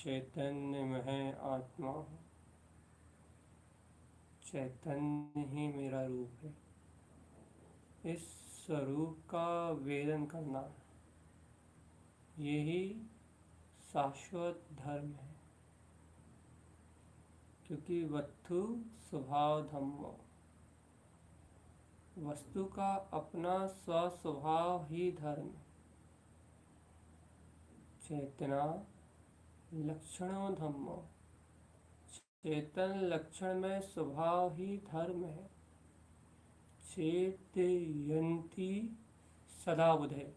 चैतन्यमय आत्मा हूँ। चैतन्य ही मेरा रूप है। इस स्वरूप का वेदन करना, यही शाश्वत धर्म है। क्योंकि वस्तु स्वभाव धम्मो, वस्तु का अपना स्वस्वभाव ही धर्म है। चेतना लक्षणों धम्मो, चेतन लक्षण में स्वभाव ही धर्म है। चेतयंती सदा बुधे,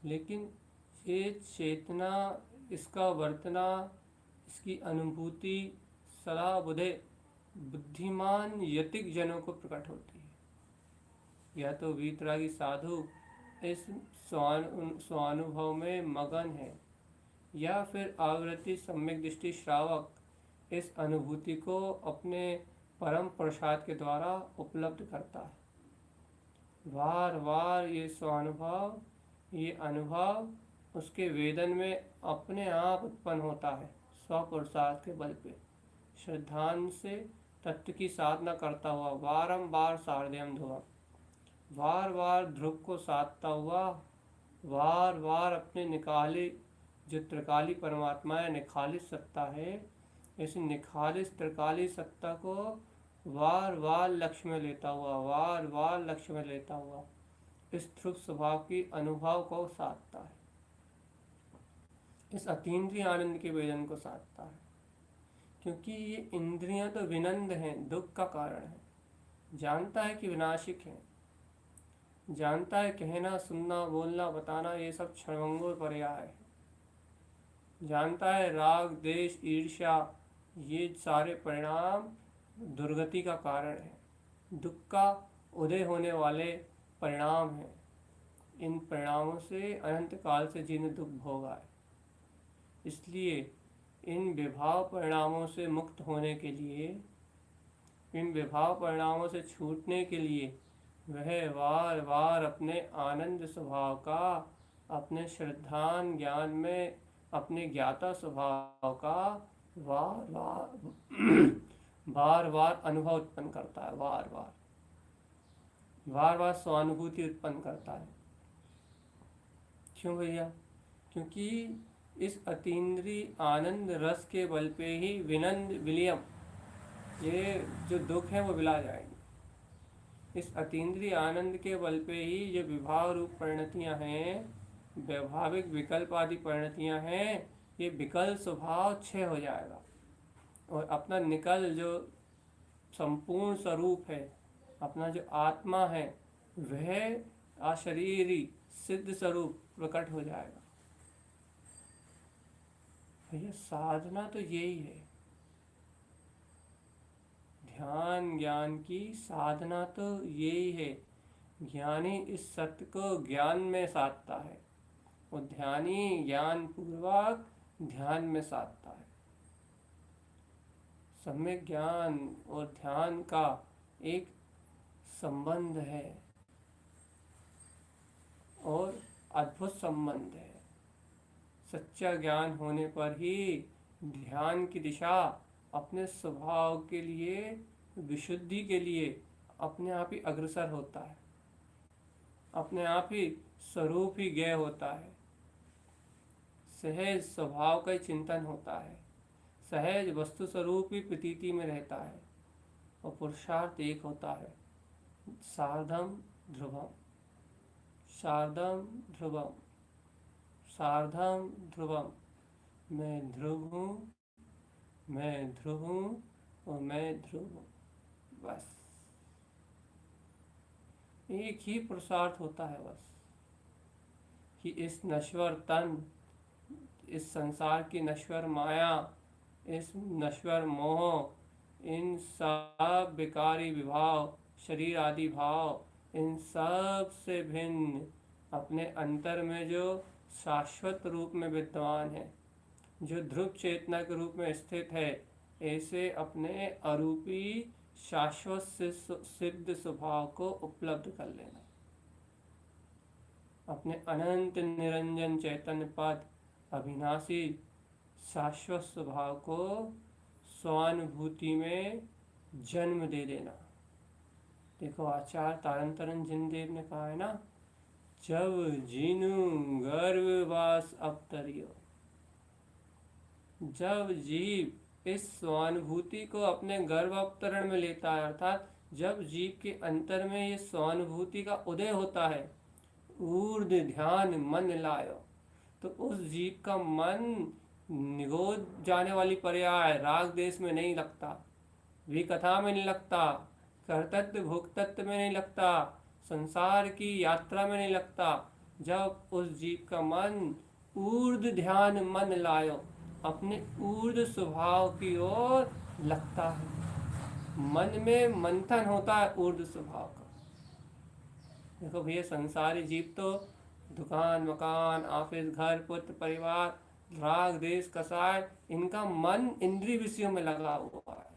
लेकिन ये चेतना, इसका वर्तना, इसकी अनुभूति सदा बुधे बुद्धिमान यतिक जनों को प्रकट होती है। या तो वीतरागी साधु इस स्वानुभव में मगन है, या फिर आवृत्ति सम्यक दृष्टि श्रावक इस अनुभूति को अपने परम प्रसाद के द्वारा उपलब्ध करता है। बार बार ये स्वानुभव, ये अनुभव उसके वेदन में अपने आप उत्पन्न होता है। स्वपुरुषार्थ के बल पे श्रद्धान से तत्व की साधना करता हुआ बारंबार सार्धयम ध्रुवम, बार बार ध्रुव को साधता हुआ, बार बार अपने निकाली जो त्रिकाली परमात्मा है, निखालिस सत्ता है, इस निखालिस त्रिकाली सत्ता को बार बार लक्ष्य में लेता हुआ, बार बार लक्ष्य में लेता हुआ इस ध्रुव स्वभाव की अनुभव को साधता है। इस अतीन्द्रिय आनंद के वेदन को साधता है। क्योंकि ये इंद्रियां तो विनंद हैं, दुख का कारण है। जानता है कि विनाशिक है, जानता है कहना सुनना बोलना बताना ये सब क्षणभंगुर पर्याय है। जानता है राग द्वेष ईर्ष्या ये सारे परिणाम दुर्गति का कारण है, दुख का उदय होने वाले परिणाम हैं। इन परिणामों से अनंत काल से जिन्हें दुख भोगा है, इसलिए इन विभाव परिणामों से मुक्त होने के लिए, इन विभाव परिणामों से छूटने के लिए वह बार बार अपने आनंद स्वभाव का, अपने श्रद्धान ज्ञान में अपने ज्ञाता स्वभाव का बार बार बार बार अनुभव उत्पन्न करता है। बार बार बार बार स्वानुभूति उत्पन्न करता है। क्यों भैया? क्योंकि इस अतीन्द्रिय आनंद रस के बल पे ही विनंद विलियम, ये जो दुख है वो विला जाएंगे। इस अतीन्द्रिय आनंद के बल पे ही जो विभाव रूप परिणतियां हैं, वैभाविक विकल्प आदि परिणतियां हैं, ये विकल्प स्वभाव क्षय हो जाएगा और अपना निकल जो संपूर्ण स्वरूप है, अपना जो आत्मा है, वह अशरीरी सिद्ध स्वरूप प्रकट हो जाएगा। भैया साधना तो यही है, ध्यान ज्ञान की साधना तो यही है। ज्ञानी इस सत्य को ज्ञान में साधता है, वो ध्यानी ज्ञान पूर्वक ध्यान में साधता है। सम्यक ज्ञान और ध्यान का एक संबंध है और अद्भुत संबंध है। सच्चा ज्ञान होने पर ही ध्यान की दिशा अपने स्वभाव के लिए, विशुद्धि के लिए अपने आप ही अग्रसर होता है, अपने आप ही स्वरूप ही ज्ञेय होता है। सहज स्वभाव का ही चिंतन होता है, सहज वस्तु स्वरूप ही प्रतीति में रहता है और पुरुषार्थ एक होता है। सार्धम ध्रुवम, शारदम ध्रुवम, सार्धम ध्रुवम। मैं ध्रुव हूँ, मैं ध्रुव हूँ और मैं ध्रुव हूँ। बस एक ही पुरुषार्थ होता है, बस कि इस नश्वर तन, इस संसार की नश्वर माया, इस नश्वर मोह, इन सब विकारी विभाव, शरीर आदि भाव, इन सब से भिन्न अपने अंतर में जो शाश्वत रूप में विद्यमान है, जो ध्रुव चेतना के रूप में स्थित है, ऐसे अपने अरूपी शाश्वत सिद्ध स्वभाव को उपलब्ध कर लेना। अपने अनंत निरंजन चैतन्य पद, अविनाशी शाश्वत स्वभाव को स्वानुभूति में जन्म दे देना। देखो आचार्य तारन जिनदेव ने कहा है ना, जब जीनु गर्भवास अवतरियो, जब जीव इस स्वानुभूति को अपने गर्भ अवतरण में लेता है, अर्थात जब जीव के अंतर में ये स्वानुभूति का उदय होता है, ऊर्ध्व ध्यान मन लायो, तो उस जीव का मन निगोद जाने वाली पर्याय राग देश में नहीं लगता, विकथा में नहीं लगता, कर्तत्व भोक्तत्व में नहीं लगता, संसार की यात्रा में नहीं लगता। जब उस जीव का मन ऊर्ध्व ध्यान मन लायो, अपने ऊर्ध्व स्वभाव की ओर लगता है, मन में मंथन होता है ऊर्ध्व स्वभाव का। देखो भैया, संसारी जीव तो दुकान मकान ऑफिस घर पुत्र परिवार राग देश कसाय, इनका मन इंद्रिय विषयों में लगा हुआ है।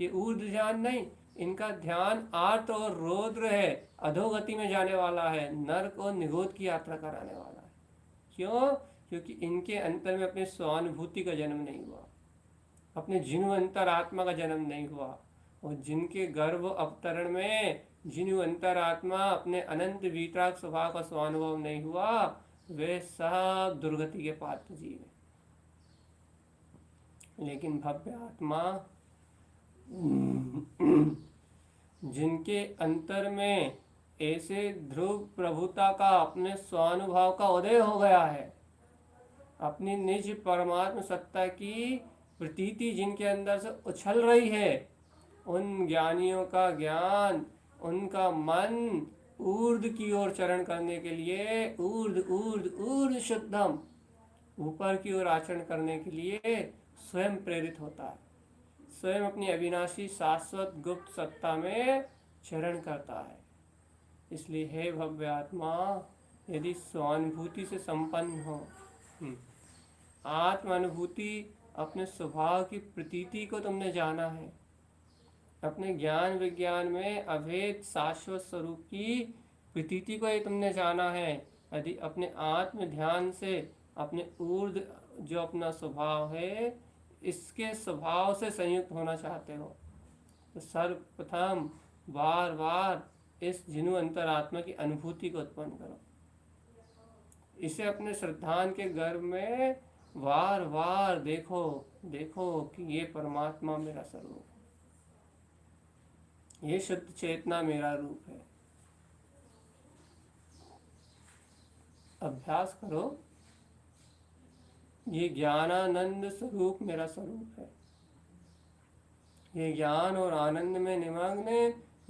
ये ऊर्ध्व ध्यान नहीं, इनका ध्यान आर्त और रौद्र है, अधोगति में जाने वाला है, नरक और निगोद की यात्रा कराने वाला है। क्यों? क्योंकि इनके अंतर में अपने स्वानुभूति का जन्म नहीं हुआ, अपने जिनु अंतर आत्मा का जन्म नहीं हुआ, और जिनके गर्भ अवतरण में जिनु अंतर आत्मा अपने अनंत वीतराग स्वभाव का स्वानुभव नहीं हुआ, वे सब दुर्गति के पात्र जीव हैं। लेकिन भव्य आत्मा जिनके अंतर में ऐसे ध्रुव प्रभुता का अपने स्वानुभाव का उदय हो गया है, अपनी निज परमात्म सत्ता की प्रतीति जिनके अंदर से उछल रही है, उन ज्ञानियों का ज्ञान, उनका मन ऊर्ध्व की ओर चरण करने के लिए, ऊर्ध्व ऊर्ध्व ऊर्ध्व शुद्धम, ऊपर की ओर आचरण करने के लिए स्वयं प्रेरित होता है, स्वयं अपनी अविनाशी शाश्वत गुप्त सत्ता में चरण करता है। इसलिए हे भव्य आत्मा, यदि स्वानुभूति से संपन्न हो, आत्मानुभूति अपने स्वभाव की प्रतीति को तुमने जाना है, अपने ज्ञान विज्ञान में अभेद शाश्वत स्वरूप की प्रतीति को ही तुमने जाना है, यदि अपने आत्म ध्यान से अपने ऊर्ध्व जो अपना स्वभाव है इसके स्वभाव से संयुक्त होना चाहते हो, तो सर्वप्रथम बार बार इस जिनु अंतरात्मा की अनुभूति को उत्पन्न करो। इसे अपने श्रद्धान के गर्भ में बार बार देखो, देखो कि ये परमात्मा मेरा स्वरूप है, ये शुद्ध चेतना मेरा रूप है। अभ्यास करो, ये ज्ञानानंद स्वरूप मेरा स्वरूप है, ये ज्ञान और आनंद में निमग्न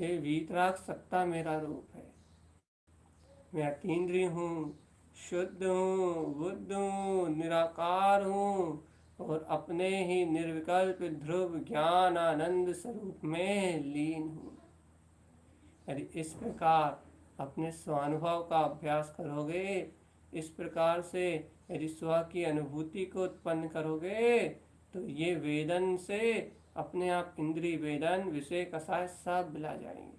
ये वीतराग सत्ता मेरा रूप है। मैं अतीन्द्रिय हूँ, शुद्ध हूँ, बुद्ध हूँ, निराकार हूँ और अपने ही निर्विकल्प ध्रुव ज्ञान आनंद स्वरूप में लीन हूँ। यदि इस प्रकार अपने स्वानुभव का अभ्यास करोगे, इस प्रकार से यदि स्व की अनुभूति को उत्पन्न करोगे, तो ये वेदन से अपने आप इंद्रिय वेदन विषय कसाय सब मिला जाएंगे।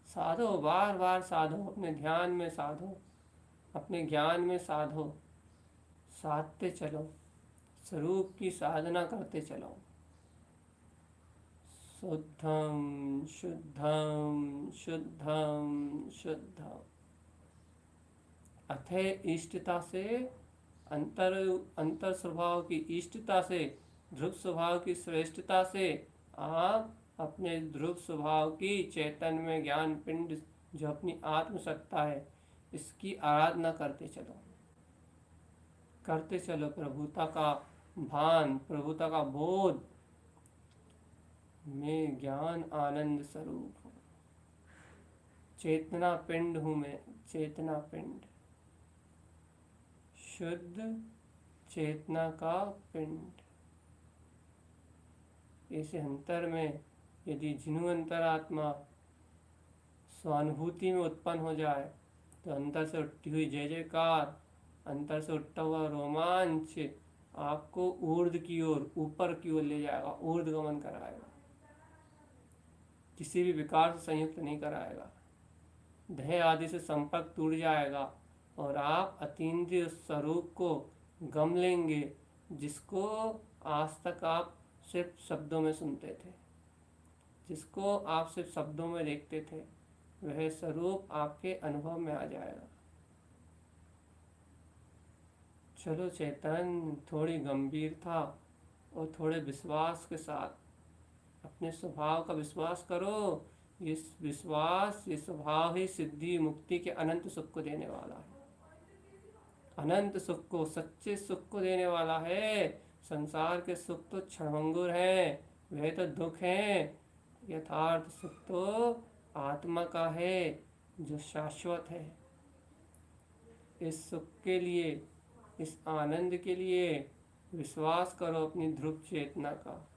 साधो, बार बार साधो, अपने ध्यान में साधो, अपने ज्ञान में साधो, साधते चलो, स्वरूप की साधना करते चलो। शुद्धम शुद्धम शुद्धम शुद्धम। अथे इष्टता से, अंतर स्वभाव की इष्टता से, ध्रुव स्वभाव की श्रेष्ठता से आप अपने ध्रुव स्वभाव की चैतन्य में ज्ञान पिंड जो अपनी आत्मसत्ता है इसकी आराधना करते चलो, करते चलो। प्रभुता का भान, प्रभुता का बोध, मैं ज्ञान आनंद स्वरूप हूँ, चेतना पिंड हूँ मैं, चेतना पिंड, शुद्ध चेतना का पिंड। इस अंतर में यदि जिनु अंतरात्मा स्वानुभूति में उत्पन्न हो जाए, तो अंतर से उठती हुई जय जयकार, अंतर से उठता हुआ रोमांच आपको ऊर्ध्व की ओर, ऊपर की ओर ले जाएगा, ऊर्ध्व गमन कराएगा, किसी भी विकार से संयुक्त नहीं कराएगा, देह आदि से संपर्क टूट जाएगा और आप अतीन्द्रिय स्वरूप को गम लेंगे, जिसको आज तक आप सिर्फ शब्दों में सुनते थे, जिसको आप सिर्फ शब्दों में देखते थे, वह स्वरूप आपके अनुभव में आ जाएगा। चलो चेतन, थोड़ी गंभीरता और थोड़े विश्वास के साथ अपने स्वभाव का विश्वास करो। ये स्वभाव ही सिद्धि मुक्ति के अनंत सुख को देने वाला है, अनंत सुख को, सच्चे सुख को देने वाला है। संसार के सुख तो क्षणभंगुर हैं, वह तो दुख हैं। यथार्थ सुख तो आत्मा का है, जो शाश्वत है। इस सुख के लिए, इस आनंद के लिए विश्वास करो अपनी ध्रुव चेतना का,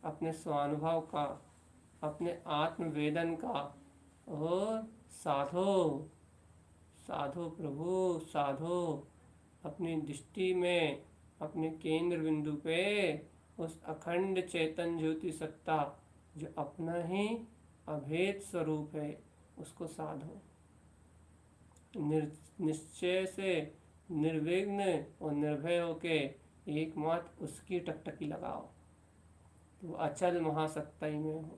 अपने स्वानुभव का, अपने आत्मवेदन का, और साधो, साधो प्रभु, साधो। अपनी दृष्टि में, अपने केंद्र बिंदु पे उस अखंड चेतन ज्योति सत्ता, जो अपना ही अभेद स्वरूप है, उसको साधो। निश्चय से, निर्विघ्न और निर्भय होके एकमात्र उसकी टकटकी लगाओ। तो अचल महासत्ता ही में हो,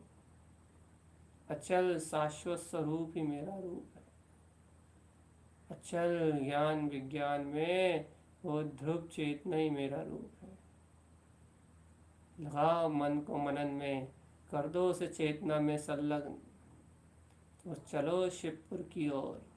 अचल शाश्वत स्वरूप ही मेरा रूप है। अचल ज्ञान विज्ञान में वो ध्रुव चेतना ही मेरा रूप है। लगाओ मन को मनन में, कर दो उसे चेतना में संलग्न, और चलो शिवपुर की ओर।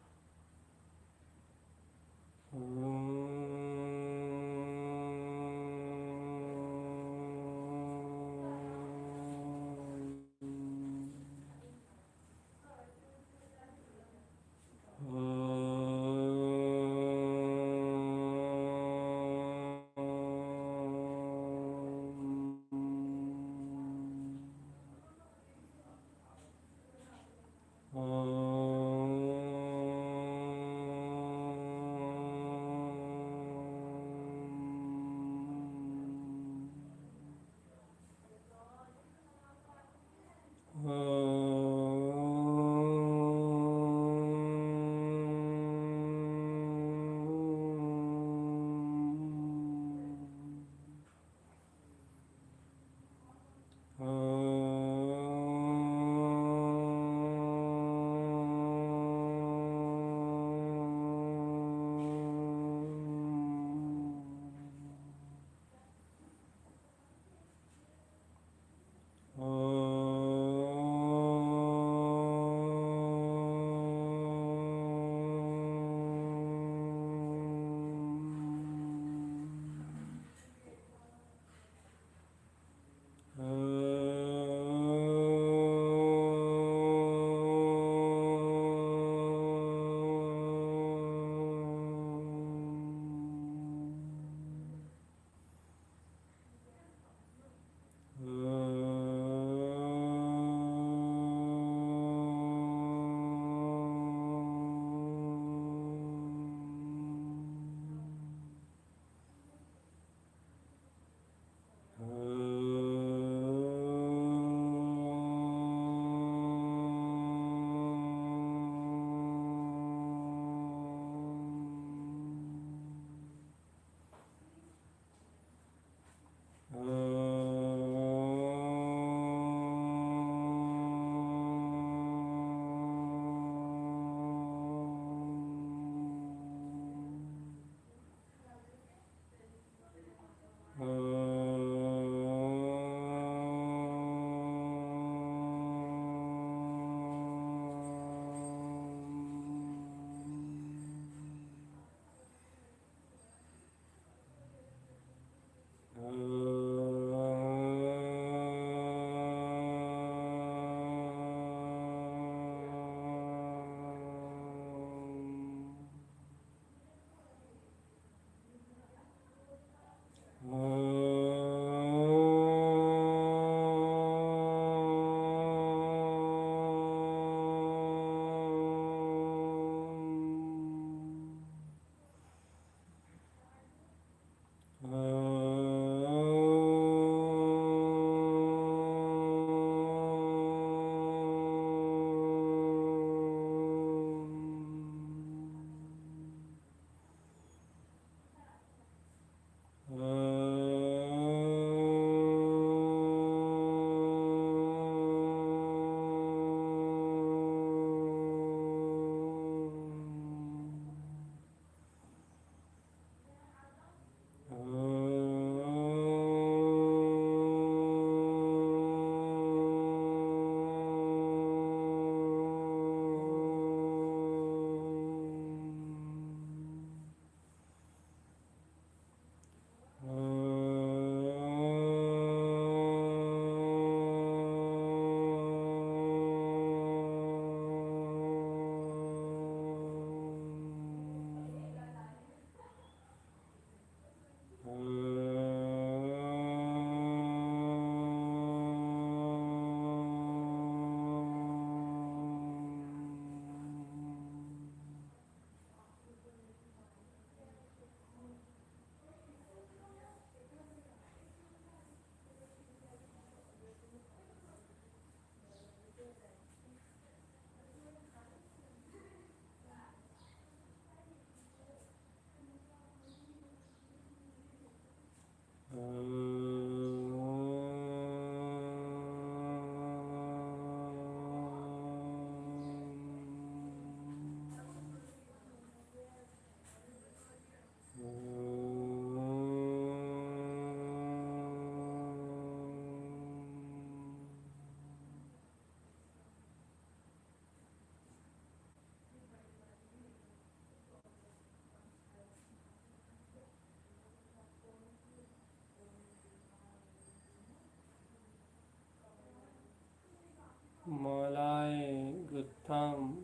मौलाए गुत्थम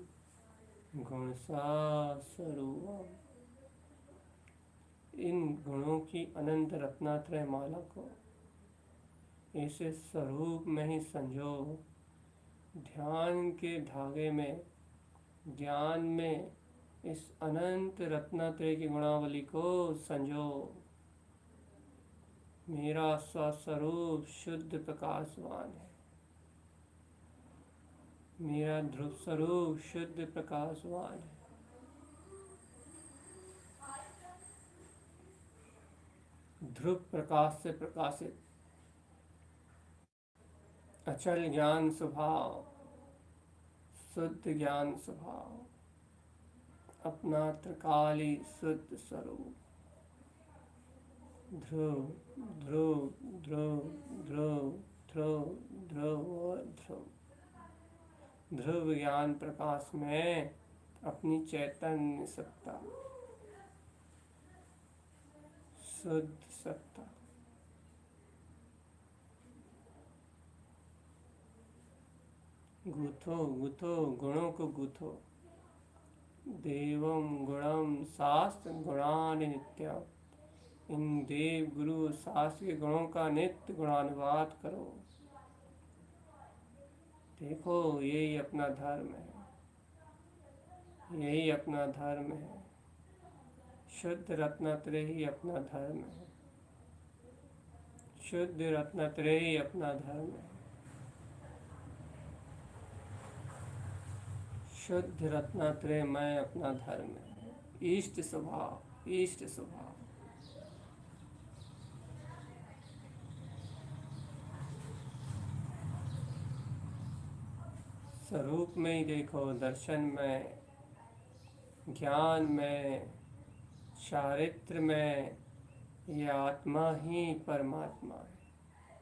गुणसा स्वरूपम। इन गुणों की अनंत रत्नात्रय माला को ऐसे स्वरूप में ही संजो, ध्यान के धागे में, ज्ञान में इस अनंत रत्नात्रय की गुणावली को संजो। मेरा स्वस्वरूप शुद्ध प्रकाशवान है, मेरा ध्रुव स्वरूप शुद्ध प्रकाशवान है। ध्रुव प्रकाश से प्रकाशित अचल ज्ञान स्वभाव, शुद्ध ज्ञान स्वभाव, अपना त्रिकाली शुद्ध स्वरूप। ध्रुव ध्रुव ध्रुव ध्रुव ध्रुव ध्रुव और ध्रुव। ध्रुव ज्ञान प्रकाश में अपनी चैतन्य सत्ता, शुद्ध सत्ता। गूथो गूथो गुणों को गूथो। देवम गुणम शास्त्र गुणान नित्यम। इन देव गुरु शास्त्र के गुणों का नित्य गुणानुवाद करो। देखो यही अपना धर्म है, यही अपना धर्म है। शुद्ध रत्नत्रय ही अपना धर्म है, शुद्ध रत्नत्रय ही अपना धर्म है। शुद्ध रत्नत्रय मैं अपना धर्म है। इष्ट स्वभाव, इष्ट स्वभाव। स्वरूप में ही देखो, दर्शन में, ज्ञान में, चारित्र में, ये आत्मा ही परमात्मा है।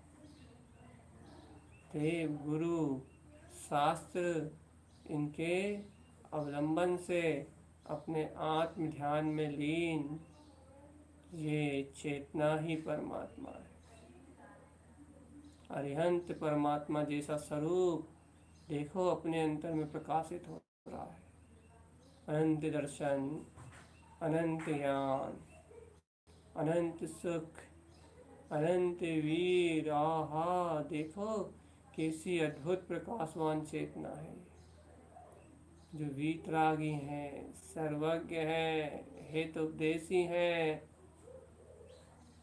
देव गुरु शास्त्र, इनके अवलंबन से अपने आत्म ध्यान में लीन ये चेतना ही परमात्मा है। अरिहंत परमात्मा जैसा स्वरूप देखो अपने अंतर में प्रकाशित हो रहा है। अनंत दर्शन, अनंत ज्ञान, अनंत सुख, अनंत वीर। आहा, देखो कैसी अद्भुत प्रकाशवान चेतना है, जो वीतरागी हैं, सर्वज्ञ हैं, हेतुपदेशी हैं,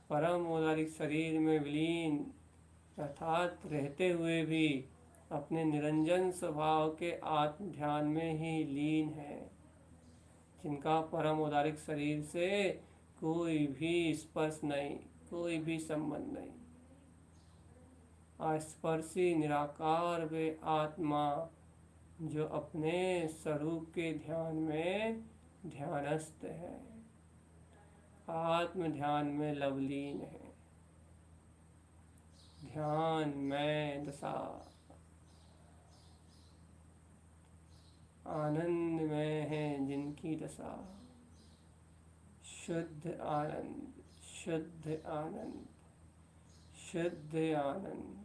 परम औदारिक शरीर में विलीन अर्थात रहते हुए भी अपने निरंजन स्वभाव के आत्म ध्यान में ही लीन है, जिनका परम औदारिक शरीर से कोई भी स्पर्श नहीं, कोई भी संबंध नहीं। अस्पर्शी निराकार वे आत्मा जो अपने स्वरूप के ध्यान में ध्यानस्थ है, आत्म ध्यान में लवलीन है। ध्यान में दशा, आनंद में है जिनकी दशा। शुद्ध आनंद, शुद्ध आनंद, शुद्ध आनंद।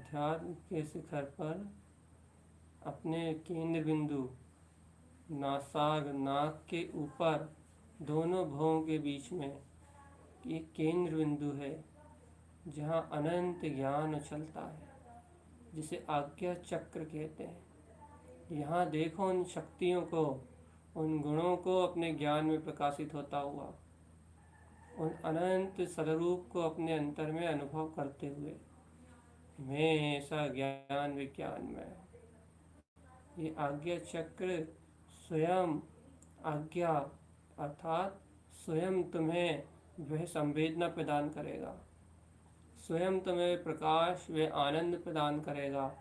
अध्यात्म के शिखर पर अपने केंद्र बिंदु नासाग नाक के ऊपर दोनों भुवों के बीच में एक केंद्र बिंदु है जहाँ अनंत ज्ञान उछलता है, जिसे आज्ञा चक्र कहते हैं। यहाँ देखो उन शक्तियों को, उन गुणों को अपने ज्ञान में प्रकाशित होता हुआ, उन अनंत सदरूप को अपने अंतर में अनुभव करते हुए। मैं ऐसा ज्ञान विज्ञान में ये आज्ञा चक्र स्वयं आज्ञा अर्थात स्वयं तुम्हें वह संवेदना प्रदान करेगा, स्वयं तुम्हें प्रकाश व आनंद प्रदान करेगा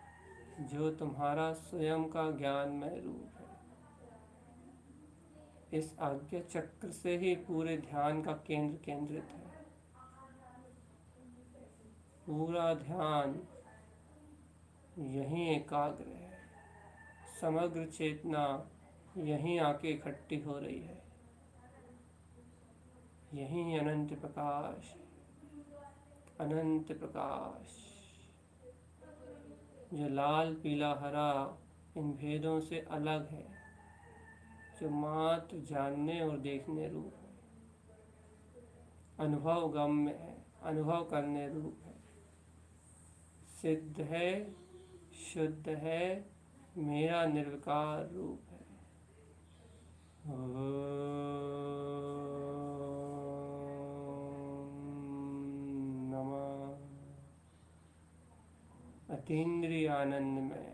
जो तुम्हारा स्वयं का ज्ञानमय रूप है। इस आज्ञा चक्र से ही पूरे ध्यान का केंद्र केंद्रित है। पूरा ध्यान यहीं एकाग्र है, समग्र चेतना यहीं आके इकट्ठी हो रही है। यहीं अनंत प्रकाश, अनंत प्रकाश जो लाल पीला हरा इन भेदों से अलग है, जो मात्र जानने और देखने रूप है, अनुभव गम्य है, अनुभव करने रूप है, सिद्ध है, शुद्ध है, मेरा निर्विकार रूप है। नमः अतीन्द्रिय आनंद में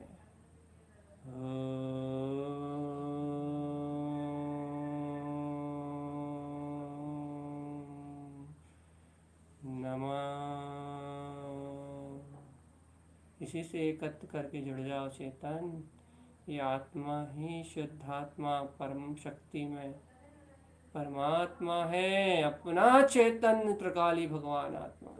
इसी से एकत्र करके जुड़ जाओ चेतन। ये आत्मा ही शुद्धात्मा परम शक्ति में परमात्मा है, अपना चैतन्य त्रिकाली भगवान आत्मा।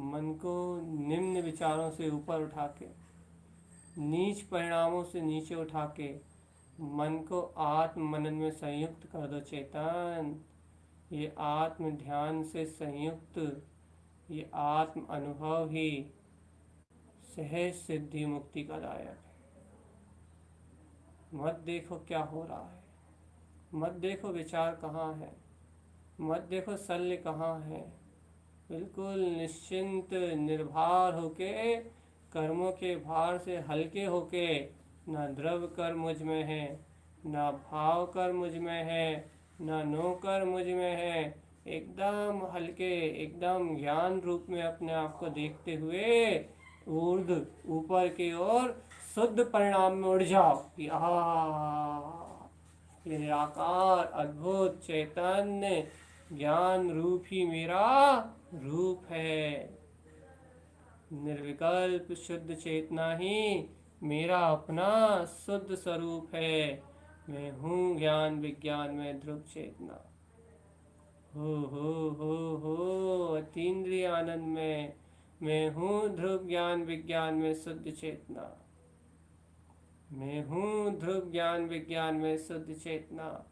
मन मन को निम्न विचारों से ऊपर उठा के, नीच परिणामों से नीचे उठा के मन को आत्म मनन में संयुक्त कर दो चेतन। ये आत्म ध्यान से संयुक्त ये आत्म अनुभव ही सहज सिद्धि मुक्ति का दायक है। मत देखो क्या हो रहा है, मत देखो विचार कहाँ है, मत देखो शल्य कहाँ है। बिल्कुल निश्चिंत निर्भर होके, कर्मों के भार से हल्के होके, ना द्रव्य कर मुझ में है, ना भाव कर मुझ में है, ना नौकर मुझ में है, एकदम हल्के, एकदम ज्ञान रूप में अपने आप को देखते हुए ऊर्ध ऊपर की ओर शुद्ध परिणाम में उड़ जाओ कि ये निराकार अद्भुत चैतन्य ज्ञान रूप ही मेरा रूप है। निर्विकल्प शुद्ध चेतना ही मेरा अपना शुद्ध स्वरूप है। मैं हूँ ज्ञान विज्ञान में ध्रुव चेतना। हो अतीन्द्रिय आनंद में मैं हूँ ध्रुव ज्ञान विज्ञान में शुद्ध चेतना। मैं हूँ ध्रुव ज्ञान विज्ञान में शुद्ध चेतना।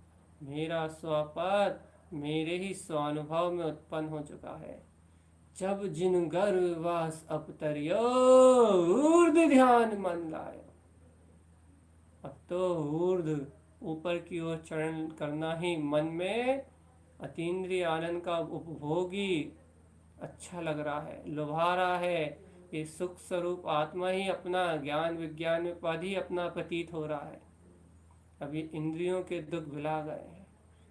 मेरा स्वपद मेरे ही स्वानुभव में उत्पन्न हो चुका है। जब जिन गर्भवास अपतरियो ऊर्ध ध्यान मन लायो। अब तो ऊर्ध ऊपर की ओर चरण करना ही मन में अतीन्द्रिय आनंद का उपभोगी अच्छा लग रहा है, लुभा रहा है। ये सुख स्वरूप आत्मा ही अपना ज्ञान विज्ञान में पद ही अपना प्रतीत हो रहा है। अभी इंद्रियों के दुख भुला गए हैं,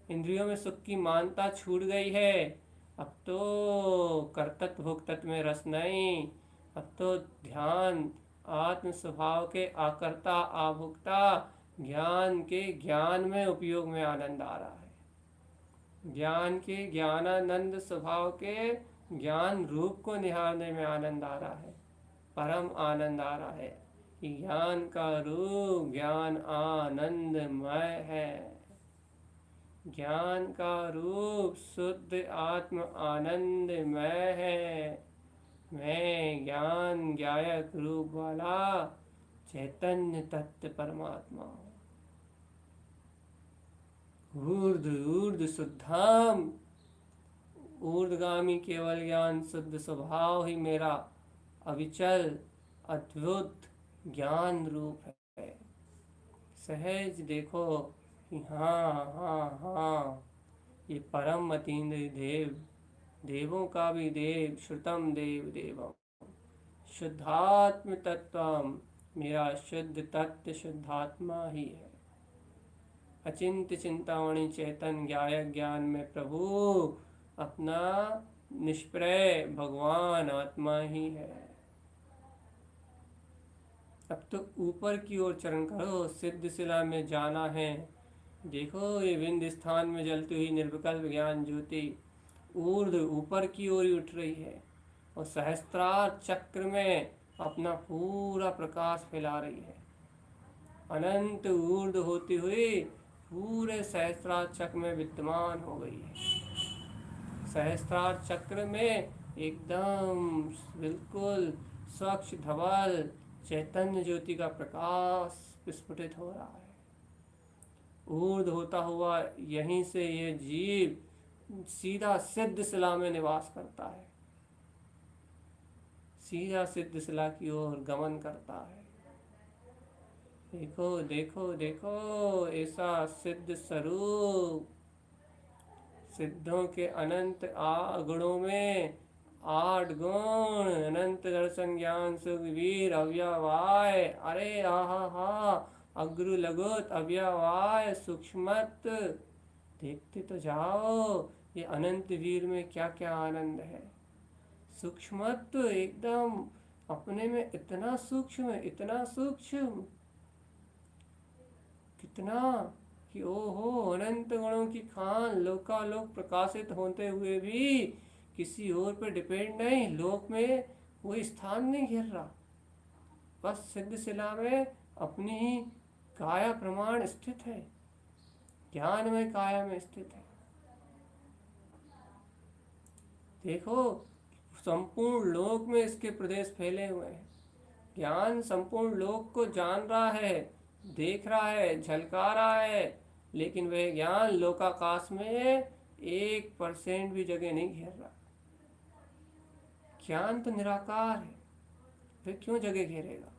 इंद्रियों में सुख की मानता छूट गई है। अब तो कर्तृत्व भोक्तृत्व में रस नहीं, अब तो ध्यान आत्म स्वभाव के आकर्ता आभोक्ता ज्ञान के ज्ञान में उपयोग में आनंद आ रहा है। ज्ञान के ज्ञानानंद स्वभाव के ज्ञान रूप को निहारने में आनंद आ रहा है, परम आनंद आ रहा है कि ज्ञान का रूप ज्ञान आनंदमय है। ज्ञान का रूप शुद्ध आत्म आनंदमय है। मैं ज्ञान ज्ञायक रूप वाला चैतन्य तत्व परमात्मा हूँ। ऊर्ध ऊर्ध शुद्धाम, ऊर्ध्वगामी केवल ज्ञान शुद्ध स्वभाव ही मेरा अविचल अद्भुत ज्ञान रूप है। सहज देखो कि हाँ हाँ हाँ, ये परम अतीन्द्रिय देव, देवों का भी देव, श्रुतम देव देवम, शुद्धात्म तत्वम, मेरा शुद्ध तत्व शुद्धात्मा ही है। अचिंत्य चिंतामणि चेतन ज्ञायक ज्ञान में प्रभु अपना निष्प्रय भगवान आत्मा ही है। अब तो ऊपर की ओर चरण करो, सिद्ध शिला में जाना है। देखो ये विंध्य स्थान में जलती हुई निर्विकल्प ज्ञान ज्योति ऊर्ध्व ऊपर की ओर ही उठ रही है और सहस्त्रार चक्र में अपना पूरा प्रकाश फैला रही है। अनंत ऊर्ध्व होती हुई पूरे सहस्त्रार चक्र में विद्यमान हो गई है। सहस्त्रार चक्र में एकदम बिल्कुल स्वच्छ धवल चैतन्य ज्योति का प्रकाश विस्फुटित हो रहा है। ऊर्ध होता हुआ यहीं से ये जीव सीधा सिद्ध शिला में निवास करता है, सीधा सिद्ध शिला की ओर गमन करता है। देखो देखो देखो ऐसा सिद्ध स्वरूप, सिद्धों के अनंत गुणों में 8 गुण, अनंत दर्शन ज्ञान सुख वीर अव्यवाय, अरे आहा हा, अग्रु लघुत अव्यवाय सूक्ष्मत, देखते तो जाओ ये अनंत वीर में क्या क्या आनंद है। सूक्ष्मत एकदम अपने में इतना सूक्ष्म, इतना सूक्ष्म, कितना कि ओहो अनंत गुणों की खान, लोकालोक प्रकाशित होते हुए भी किसी और पर डिपेंड नहीं, लोक में कोई स्थान नहीं घेर रहा, बस सिद्ध शिला में अपनी ही काया प्रमाण स्थित है, ज्ञान में काया में स्थित है। देखो संपूर्ण लोक में इसके प्रदेश फैले हुए हैं। ज्ञान संपूर्ण लोक को जान रहा है, देख रहा है, झलका रहा है, लेकिन वह ज्ञान लोकाकाश में 1% भी जगह नहीं घेर रहा। ज्ञान तो निराकार है, फिर क्यों जगह घेरेगा?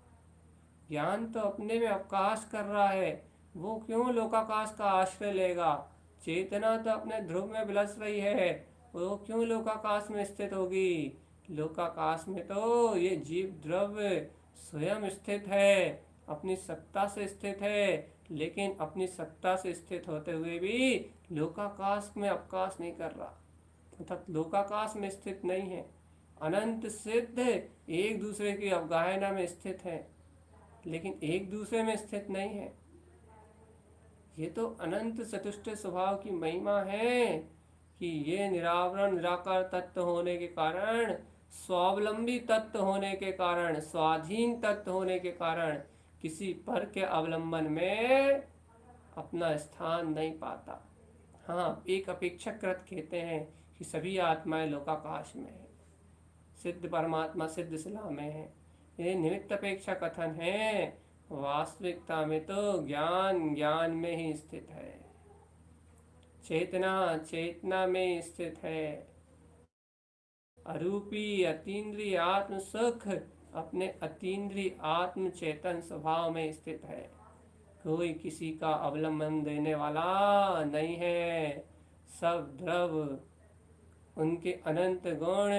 ज्ञान तो अपने में अवकाश कर रहा है, वो क्यों लोकाकाश का आश्रय लेगा? चेतना तो अपने ध्रुव में विलस रही है, वो क्यों लोकाकाश में स्थित होगी? लोकाकाश में तो ये जीव द्रव्य स्वयं स्थित है, अपनी सत्ता से स्थित है, लेकिन अपनी सत्ता से स्थित होते हुए भी लोकाकाश में अवकाश नहीं कर रहा, अर्थात लोकाकाश में स्थित नहीं है। अनंत सिद्ध एक दूसरे की अवगाहना में स्थित है, लेकिन एक दूसरे में स्थित नहीं है। ये तो अनंत चतुष्ट स्वभाव की महिमा है कि ये निरावरण निराकार तत्व होने के कारण, स्वावलंबी तत्व होने के कारण, स्वाधीन तत्व होने के कारण किसी पर के अवलंबन में अपना स्थान नहीं पाता। हाँ, एक अपेक्षाकृत कहते हैं कि सभी आत्माएं लोकाकाश में है, सिद्ध परमात्मा सिद्ध शिला में है। ये निमित्त अपेक्षा कथन है, वास्तविकता में तो ज्ञान ज्ञान में ही स्थित है, चेतना चेतना में स्थित है, अरूपी अतीन्द्रिय आत्म सुख अपने अतीन्द्रिय आत्म चेतन स्वभाव में स्थित है। कोई किसी का अवलंबन देने वाला नहीं है, सब द्रव उनके अनंत गुण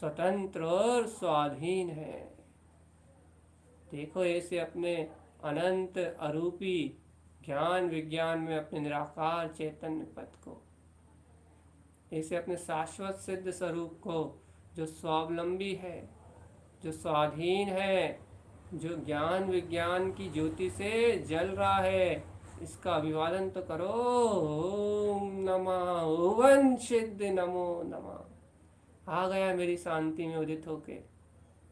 स्वतंत्र और स्वाधीन है। देखो ऐसे अपने अनंत अरूपी ज्ञान विज्ञान में अपने निराकार चैतन्य पद को, ऐसे अपने शाश्वत सिद्ध स्वरूप को, जो स्वावलंबी है, जो स्वाधीन है, जो ज्ञान विज्ञान की ज्योति से जल रहा है, इसका अभिवादन तो करो। ओम नमः ओवन सिद्ध नमो नमः। आ गया मेरी शांति में उदित होके,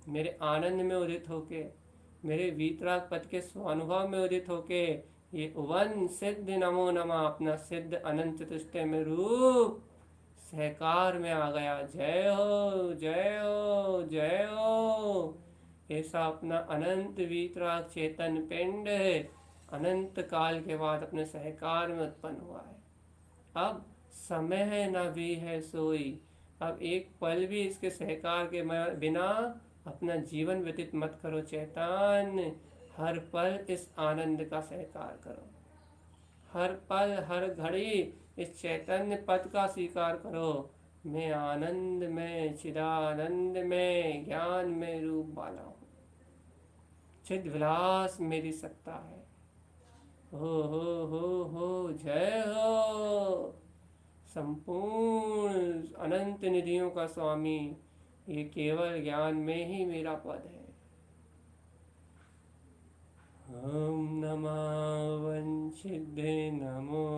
मेरे आनंद में उदित होके, मेरे वीतराग पद के स्वानुभव में उदित होके, ये उवन सिद्ध नमो नमः अपना सिद्ध अनंत चतुष्टय में रूप सहकार में आ गया। जय हो जय हो जय हो। ऐसा अपना अनंत वीतराग चेतन पिंड अनंत काल के बाद अपने सहकार में उत्पन्न हुआ है। अब समय है न भी है सोई, अब एक पल भी इसके सहकार के बिना अपना जीवन व्यतीत मत करो चैतन। हर पल इस आनंद का सहकार करो, हर पल हर घड़ी इस चैतन्य पद का स्वीकार करो। मैं आनंद में, चिदानंद में, ज्ञान में रूप वाला हूँ, चिद विलास मेरी सत्ता है। हो जय हो। संपूर्ण अनंत निधियों का स्वामी, ये केवल ज्ञान में ही मेरा पद है। ओम नमः वंशिद्धे नमो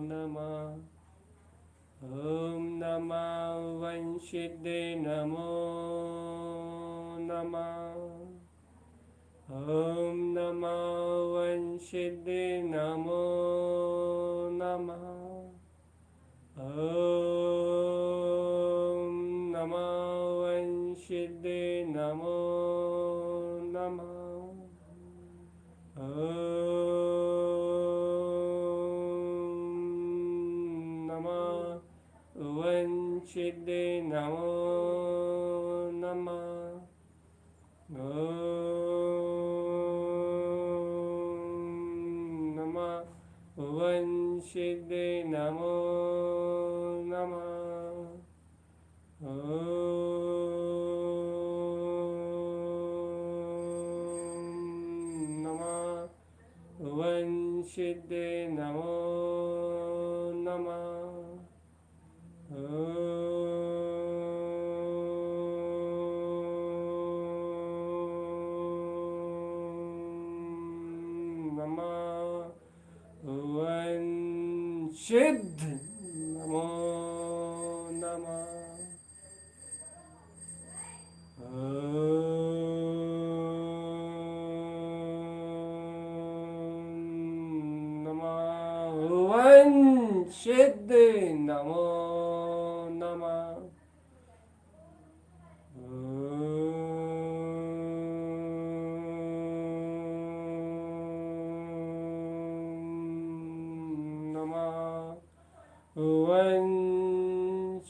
नमः। ओम नमः वंशिद्धे नमो नमः। ओम नमः वंशिद्धे नमो नमः। ओम नमः वंशिद्धे नमो नमः। ओम नमः वंशिद्धे नमो नमः। ओम नमः वंशिद्धे नमो नमः। वंशिद्धे नमो नमः। नमः वंशिद्ध नमो नमः। वंशिद्ध नमो नमः।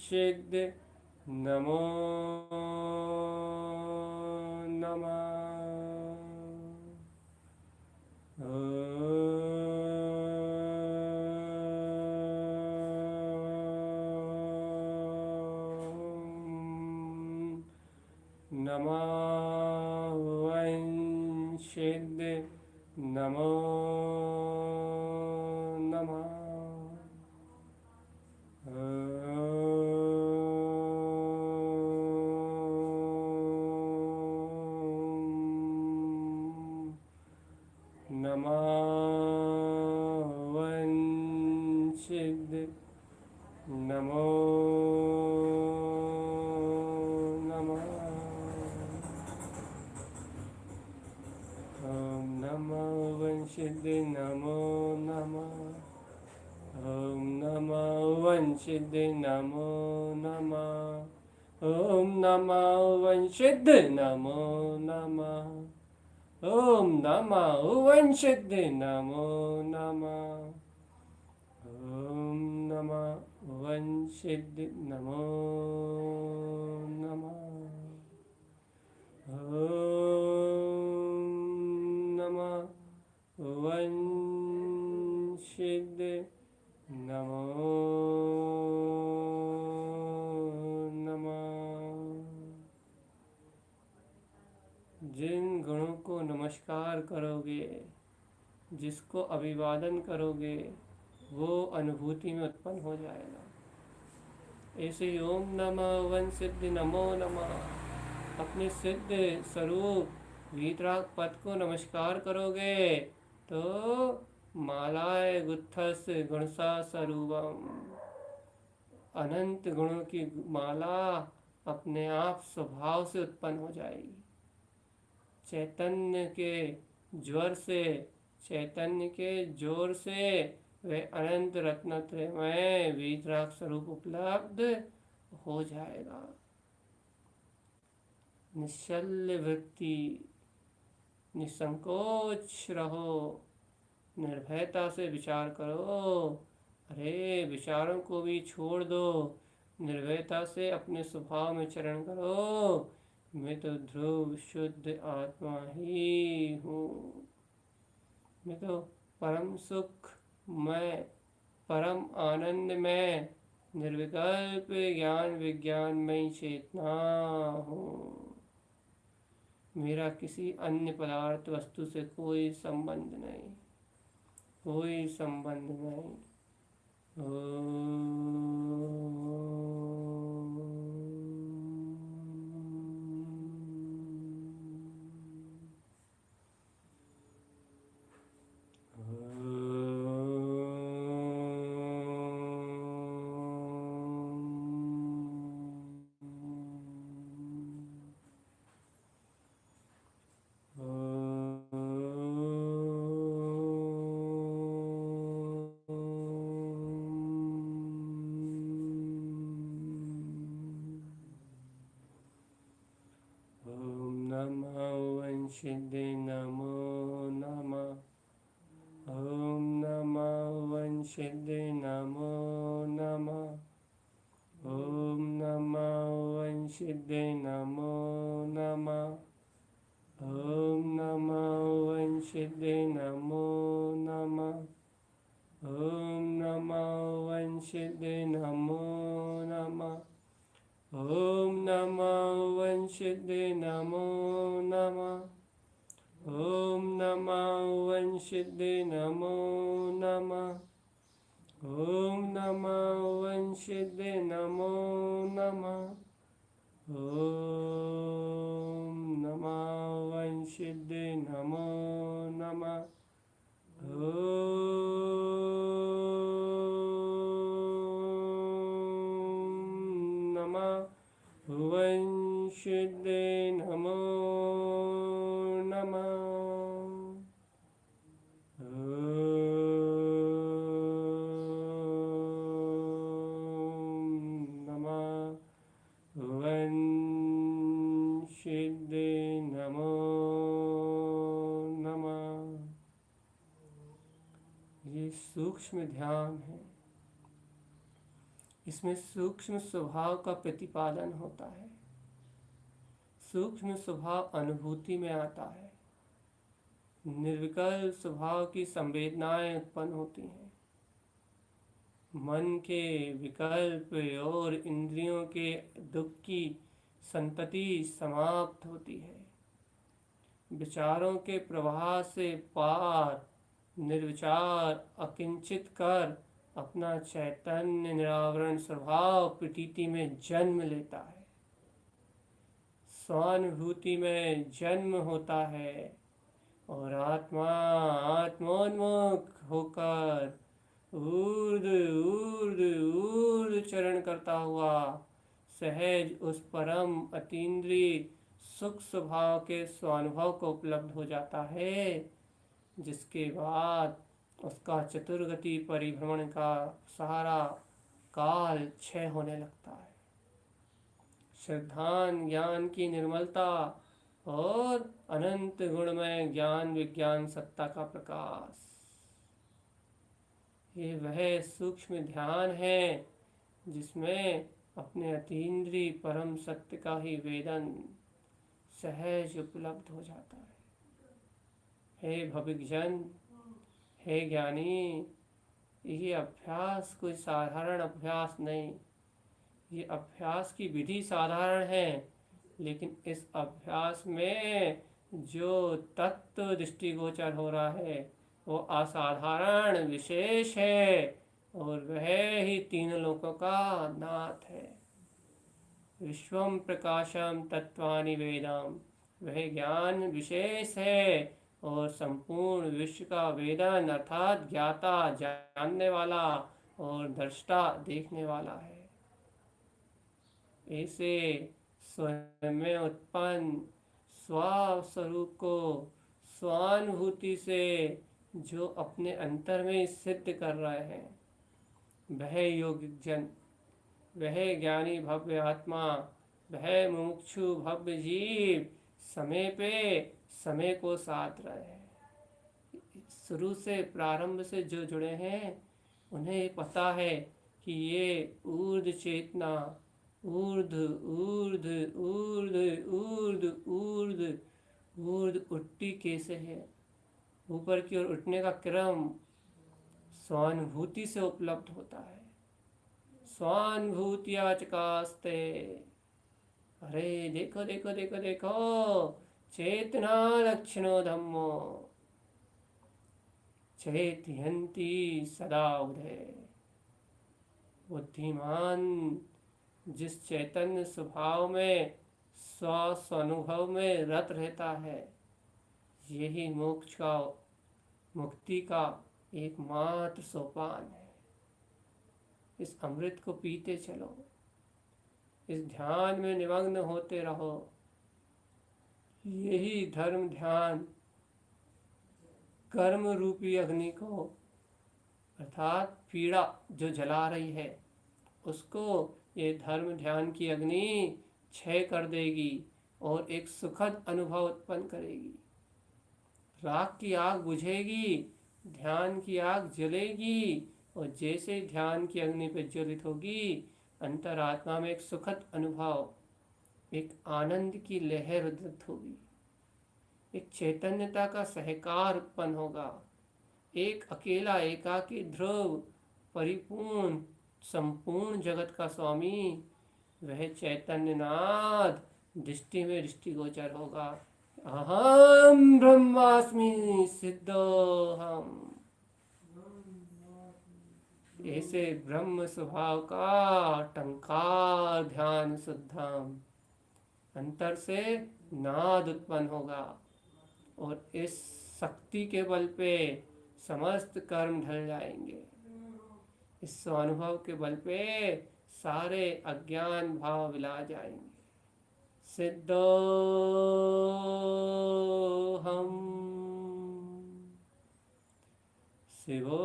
सिद्ध नमो नमः। नमः वंशिद नमो नमः। नमः वंशिद नमो नमः। ॐ नमः वंशिद नमो नमः। ॐ नमः वंशिद नमो नमः। ॐ नमः वंशिद नमो नमः। ॐ नमः वंशिद नमो नमः। ॐ नमः वंशिद नमो नमः। ॐ नमः वंशिद नमो नमः। जिन गुणों को नमस्कार करोगे, जिसको अभिवादन करोगे, वो अनुभूति में उत्पन्न हो जाएगा। ऐसे ओम नमः वन सिद्ध नमो नमः अपने सिद्ध स्वरूप वीतराग पद को नमस्कार करोगे तो मालाए गुत्थस गुणसा स्वरूपम, अनंत गुणों की माला अपने आप स्वभाव से उत्पन्न हो जाएगी। चैतन्य के ज्वर से, चैतन्य के जोर से वे अनंत रत्नत्रय में वीतराग स्वरूप उपलब्ध हो जाएगा। निश्चल्य वृत्ति, निसंकोच रहो, निर्भयता से विचार करो। अरे विचारों को भी छोड़ दो, निर्भयता से अपने स्वभाव में चरण करो। मैं तो ध्रुव शुद्ध आत्मा ही हूँ। मैं तो परम सुख मैं, परम आनंद में, निर्विकल्प ज्ञान विज्ञान में चेतना हूँ। मेरा किसी अन्य पदार्थ वस्तु से कोई संबंध नहीं, कोई संबंध नहीं। वंशिद नमो नमः। ॐ नमः वंशिद नमो नमः। ॐ नमः वंशिद नमो नमः। ॐ नमः वंशिद नमो नमः। ॐ नमः वंशिद नमो नमः। ॐ नमः वंशिद नमो नमः। ॐ नमः वंशिद नमो नमः। ॐ नमः वंशिद नमो नमः। ॐ नमः वंशिद नमो नमः। वंशिद नमो नमः। नमः वंशिद नमो नमः। ये सूक्ष्म ध्यान है, इसमें सूक्ष्म स्वभाव का प्रतिपादन होता है। सूक्ष्म स्वभाव अनुभूति में आता है। निर्विकल्प स्वभाव की संवेदनाएं उत्पन्न होती हैं। मन के विकल्प और इंद्रियों के दुख की संतति समाप्त होती है। विचारों के प्रवाह से पार निर्विचार अकिंचित कर अपना चैतन्य निरावरण स्वभाव प्रतीति में जन्म लेता है। स्वानुभूति में जन्म होता है और आत्मा आत्मोन्मुख होकर ऊर्ध ऊर्ध ऊर्ध चरण करता हुआ सहज उस परम अतीन्द्रिय सुख स्वभाव के स्वानुभव को उपलब्ध हो जाता है, जिसके बाद उसका चतुर्गति परिभ्रमण का सारा काल क्षय होने लगता है। श्रद्धान ज्ञान की निर्मलता और अनंत गुणमय ज्ञान विज्ञान सत्ता का प्रकाश, ये वह सूक्ष्म ध्यान है जिसमें अपने अतीन्द्रिय परम सत्य का ही वेदन सहज उपलब्ध हो जाता है। हे भविकजन, हे ज्ञानी, ये अभ्यास कोई साधारण अभ्यास नहीं। ये अभ्यास की विधि साधारण है, लेकिन इस अभ्यास में जो तत्व दृष्टिगोचर हो रहा है वो असाधारण विशेष है, और वह ही तीन लोकों का नाथ है। विश्वम प्रकाशम तत्वानि वेदम, वह ज्ञान विशेष है और संपूर्ण विश्व का वेदन अर्थात ज्ञाता जानने वाला और दृष्टा देखने वाला है। ऐसे स्वयं में उत्पन्न स्वस्वरूप को स्वानुभूति से जो अपने अंतर में सिद्ध कर रहे हैं, वह योगिक जन, वह ज्ञानी भव्य आत्मा, वह मुमुक्षु भव्य जीव समय पे समय को साथ रहे हैं। शुरू से प्रारंभ से जो जुड़े हैं उन्हें पता है कि ये ऊर्ध्व चेतना ऊर्ध ऊर्ध ऊर्ध ऊर्ध ऊर्ध ऊर्ध उठती कैसे है। ऊपर की ओर उठने का क्रम स्वानुभूति से उपलब्ध होता है। स्वानुभूतिया चकास्ते, अरे देखो देखो देखो देखो, चेतना लक्षणो धम्मो चेतयन्ति सदा उदय। बुद्धिमान जिस चैतन्य स्वभाव में स्वानुभव में रत रहता है, यही मोक्ष का मुक्ति का एकमात्र सोपान है। इस अमृत को पीते चलो, इस ध्यान में निमग्न होते रहो। यही धर्म ध्यान कर्म रूपी अग्नि को अर्थात पीड़ा जो जला रही है उसको ये धर्म ध्यान की अग्नि क्षय कर देगी और एक सुखद अनुभव उत्पन्न करेगी। राख की आग बुझेगी, ध्यान की आग जलेगी, और जैसे ध्यान की अग्नि प्रज्वलित होगी, अंतरात्मा में एक सुखद अनुभव, एक आनंद की लहर उद्गत होगी, एक चैतन्यता का सहकार उत्पन्न होगा। एक अकेला एकाकी ध्रुव परिपूर्ण संपूर्ण जगत का स्वामी, वह चैतन्यनाथ दृष्टि में दृष्टिगोचर होगा। अहम ब्रह्मास्मि सिद्धोहम, ऐसे ब्रह्म स्वभाव का टंकार ध्यान शुद्धम, अंतर से नाद उत्पन्न होगा और इस शक्ति के बल पे समस्त कर्म ढल जाएंगे। इस स्वानुभव के बल पे सारे अज्ञान भाव विला जाएंगे। सिद्धो हम शिवो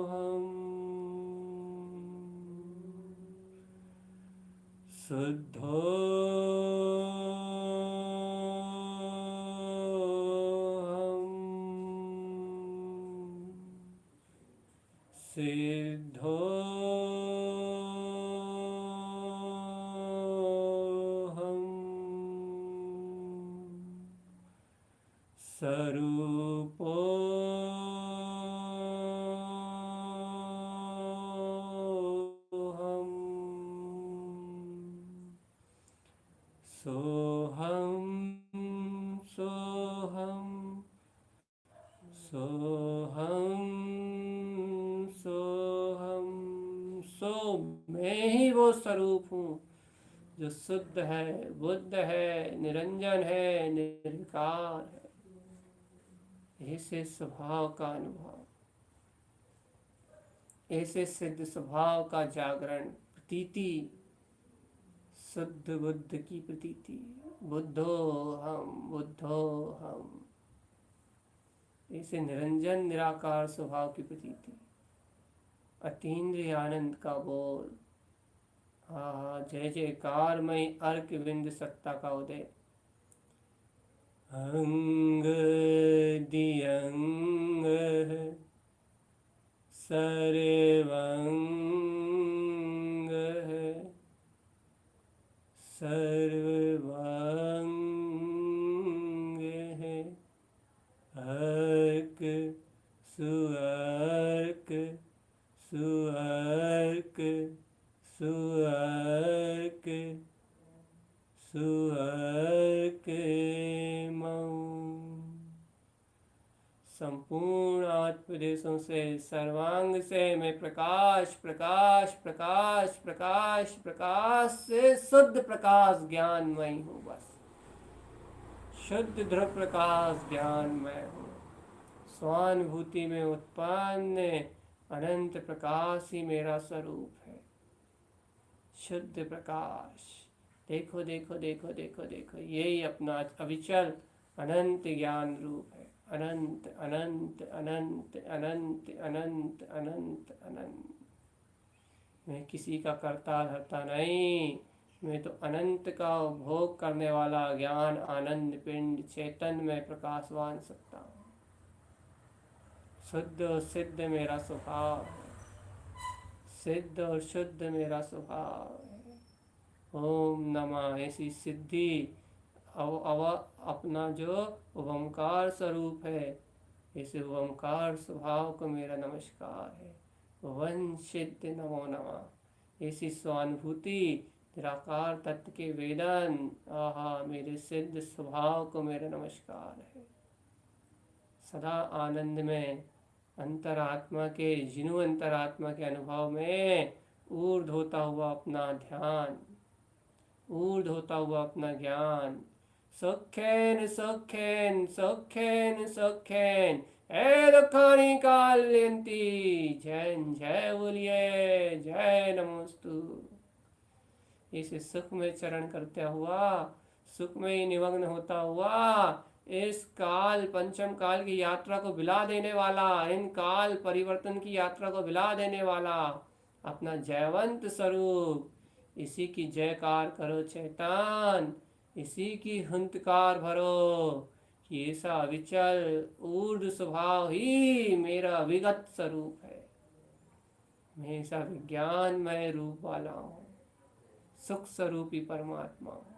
हम शुद्धो हम सिद्धोऽहम् स्वरूपोऽहम् सोऽहं सोऽहं सोऽहं सोऽहं सो मैं ही वो स्वरूप हूँ जो शुद्ध है, बुद्ध है, निरंजन है, निर्विकार है। ऐसे स्वभाव का अनुभव, ऐसे सिद्ध स्वभाव का जागरण, प्रतीति, शुद्ध बुद्ध की प्रतीति, बुद्धो हम, ऐसे निरंजन निराकार स्वभाव की प्रतीति, अतीन्द्रिय आनंद का बोल। हाँ, जय जयकार मई अर्क विंद सत्ता का उदय। अंग दियंग सर्वंग सर्वांग अर्क सुअर्क सुअर्क सुअर्क सुअर्क मऊ। संपूर्ण आत्मदेशों से, सर्वांग से मैं प्रकाश प्रकाश प्रकाश प्रकाश प्रकाश से शुद्ध प्रकाश ज्ञानमय हूँ। बस शुद्ध ध्रुव प्रकाश ज्ञानमय हूँ। स्वानुभूति में उत्पन्न अनंत प्रकाश ही मेरा स्वरूप है। शुद्ध प्रकाश। देखो देखो देखो देखो देखो, यही अपना अविचल अनंत ज्ञान रूप है। अनंत अनंत अनंत अनंत अनंत अनंत अनंत। मैं किसी का करता धरता नहीं, मैं तो अनंत का भोग करने वाला ज्ञान आनंद पिंड चैतन्य में प्रकाशवान सत्ता हूँ। शुद्ध और सिद्ध मेरा स्वभाव है। सिद्ध और शुद्ध मेरा स्वभाव है। ओम नमः। ऐसी सिद्धि अपना जो ओमकार स्वरूप है, इस ओमकार स्वभाव को मेरा नमस्कार है। वन सिद्ध नमो नमः। ऐसी स्वानुभूति निराकार तत्व के वेदन, आहा, मेरे सिद्ध स्वभाव को मेरा नमस्कार है। सदा आनंद में अंतरात्मा के, जिनु अंतरात्मा के अनुभव में ऊर्ध्व होता हुआ अपना ध्यान, ऊर्ध्व होता हुआ अपना ज्ञान। सौख्येन सौख्येन सौख्येन सौख्येन ए दुखानि काल्यन्ति। जैन जय बोलिए, जय नमोस्तु। इसे सुख में चरण करते हुआ, सुख में ही निमग्न होता हुआ, इस काल पंचम काल की यात्रा को बिला देने वाला, इन काल परिवर्तन की यात्रा को बिला देने वाला अपना जयवंत स्वरूप, इसी की जयकार करो चैतन, इसी की हुंकार भरो कि ऐसा विचल ऊर्ध्व स्वभाव ही मेरा विगत स्वरूप है। मैं ऐसा विज्ञानमय रूप वाला हूँ, सुख स्वरूपी परमात्मा हूँ।